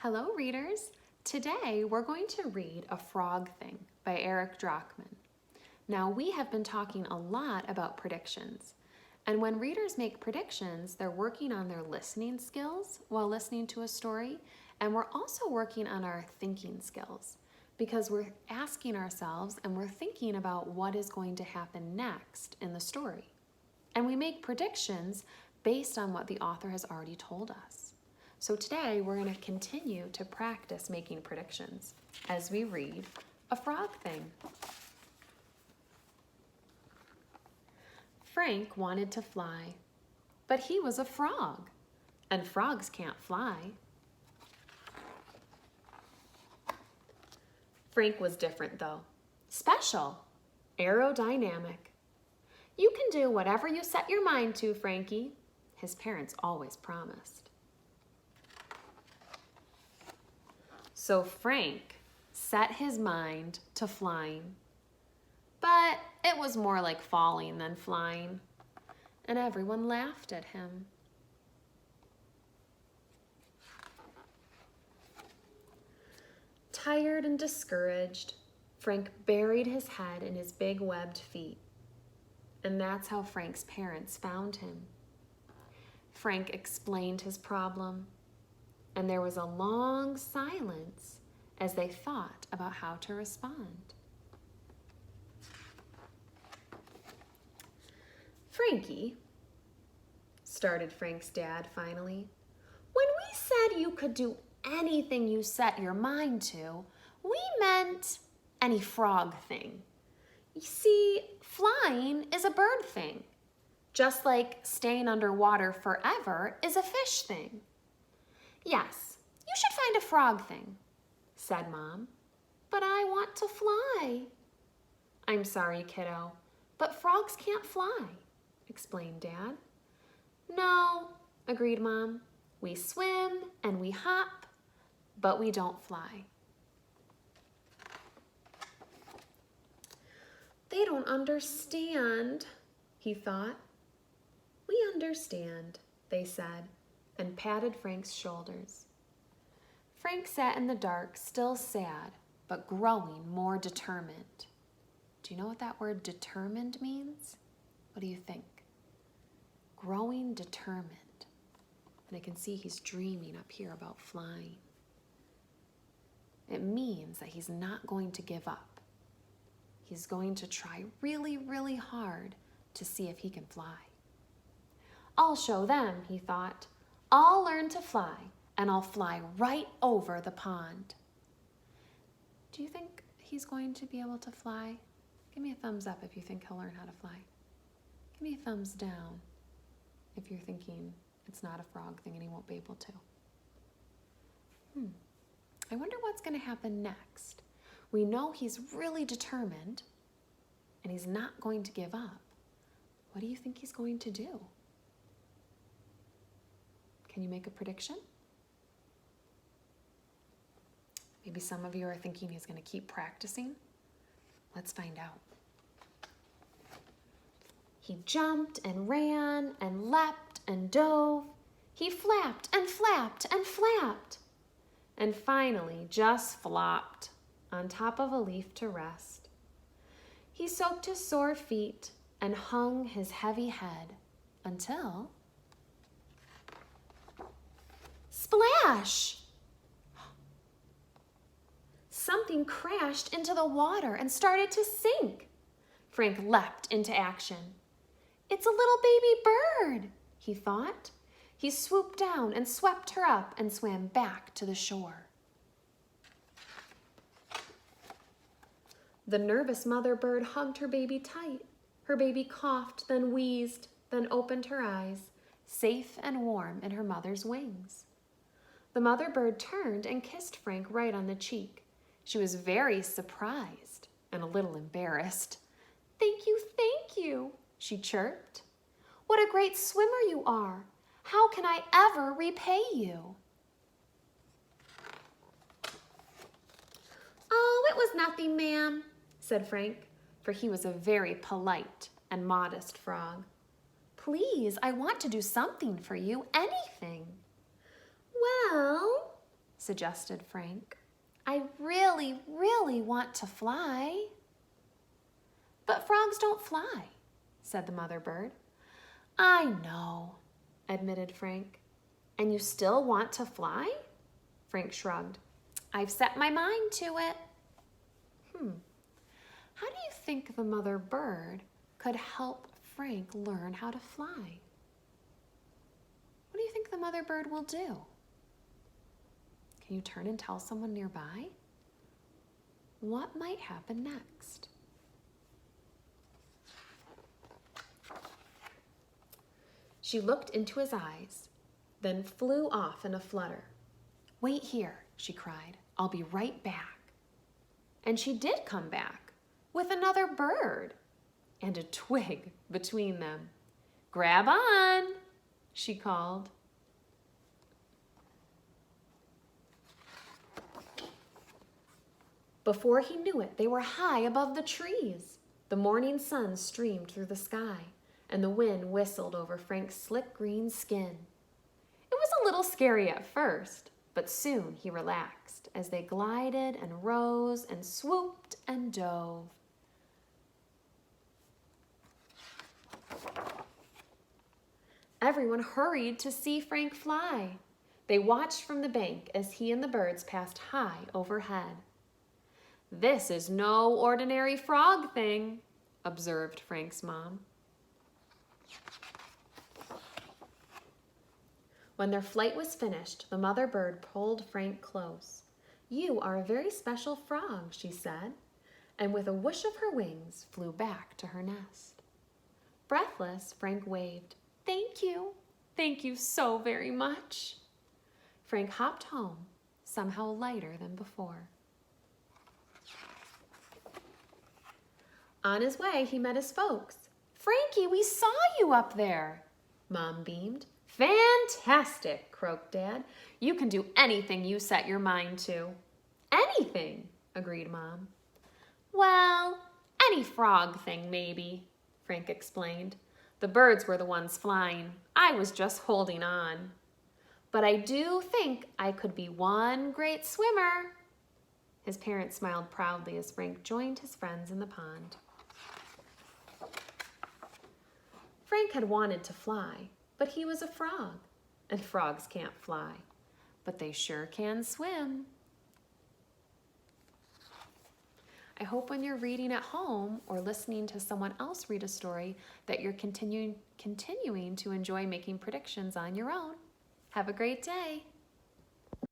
Hello readers! Today we're going to read A Frog Thing by Eric Drachman. Now we have been talking a lot about predictions, and when readers make predictions, they're working on their listening skills while listening to a story, and we're also working on our thinking skills because we're asking ourselves and we're thinking about what is going to happen next in the story. And we make predictions based on what the author has already told us. So today we're going to continue to practice making predictions as we read A Frog Thing. Frank wanted to fly, but he was a frog, and frogs can't fly. Frank was different though, special, aerodynamic. You can do whatever you set your mind to, Frankie, his parents always promised. So Frank set his mind to flying, but it was more like falling than flying, and everyone laughed at him. Tired and discouraged, Frank buried his head in his big webbed feet, and that's how Frank's parents found him. Frank explained his problem, and there was a long silence as they thought about how to respond. Frankie, started Frank's dad finally, when we said you could do anything you set your mind to, we meant any frog thing. You see, flying is a bird thing, just like staying underwater forever is a fish thing. Yes, you should find a frog thing, said Mom. But I want to fly. I'm sorry, kiddo, but frogs can't fly, explained Dad. No, agreed Mom. We swim and we hop, but we don't fly. They don't understand, he thought. We understand, they said, and patted Frank's shoulders. Frank sat in the dark, still sad, but growing more determined. Do you know what that word determined means? What do you think? Growing determined. And I can see he's dreaming up here about flying. It means that he's not going to give up. He's going to try really, really hard to see if he can fly. I'll show them, he thought. I'll learn to fly, and I'll fly right over the pond. Do you think he's going to be able to fly? Give me a thumbs up if you think he'll learn how to fly. Give me a thumbs down if you're thinking it's not a frog thing and he won't be able to. I wonder what's going to happen next. We know he's really determined, and he's not going to give up. What do you think he's going to do? Can you make a prediction? Maybe some of you are thinking he's going to keep practicing. Let's find out. He jumped and ran and leapt and dove. He flapped and flapped and flapped, and finally just flopped on top of a leaf to rest. He soaked his sore feet and hung his heavy head until... Splash! Something crashed into the water and started to sink. Frank leapt into action. It's a little baby bird, he thought. He swooped down and swept her up and swam back to the shore. The nervous mother bird hugged her baby tight. Her baby coughed, then wheezed, then opened her eyes, safe and warm in her mother's wings. The mother bird turned and kissed Frank right on the cheek. She was very surprised and a little embarrassed. Thank you, she chirped. What a great swimmer you are. How can I ever repay you? Oh, it was nothing, ma'am, said Frank, for he was a very polite and modest frog. Please, I want to do something for you, anything. Well, suggested Frank. I really, really want to fly. But frogs don't fly, said the mother bird. I know, admitted Frank. And you still want to fly? Frank shrugged. I've set my mind to it. How do you think the mother bird could help Frank learn how to fly? What do you think the mother bird will do? Can you turn and tell someone nearby? What might happen next? She looked into his eyes, then flew off in a flutter. Wait here, she cried. I'll be right back. And she did come back with another bird and a twig between them. Grab on, she called. Before he knew it, they were high above the trees. The morning sun streamed through the sky, and the wind whistled over Frank's slick green skin. It was a little scary at first, but soon he relaxed as they glided and rose and swooped and dove. Everyone hurried to see Frank fly. They watched from the bank as he and the birds passed high overhead. This is no ordinary frog thing, observed Frank's mom. When their flight was finished, the mother bird pulled Frank close. You are a very special frog, she said, and with a whoosh of her wings flew back to her nest. Breathless, Frank waved. Thank you so very much. Frank hopped home, somehow lighter than before. On his way, he met his folks. Frankie, we saw you up there, Mom beamed. Fantastic, croaked Dad. You can do anything you set your mind to. Anything, agreed Mom. Well, any frog thing, maybe, Frank explained. The birds were the ones flying. I was just holding on. But I do think I could be one great swimmer. His parents smiled proudly as Frank joined his friends in the pond. Frank had wanted to fly, but he was a frog, and frogs can't fly, but they sure can swim. I hope when you're reading at home or listening to someone else read a story that you're continuing to enjoy making predictions on your own. Have a great day.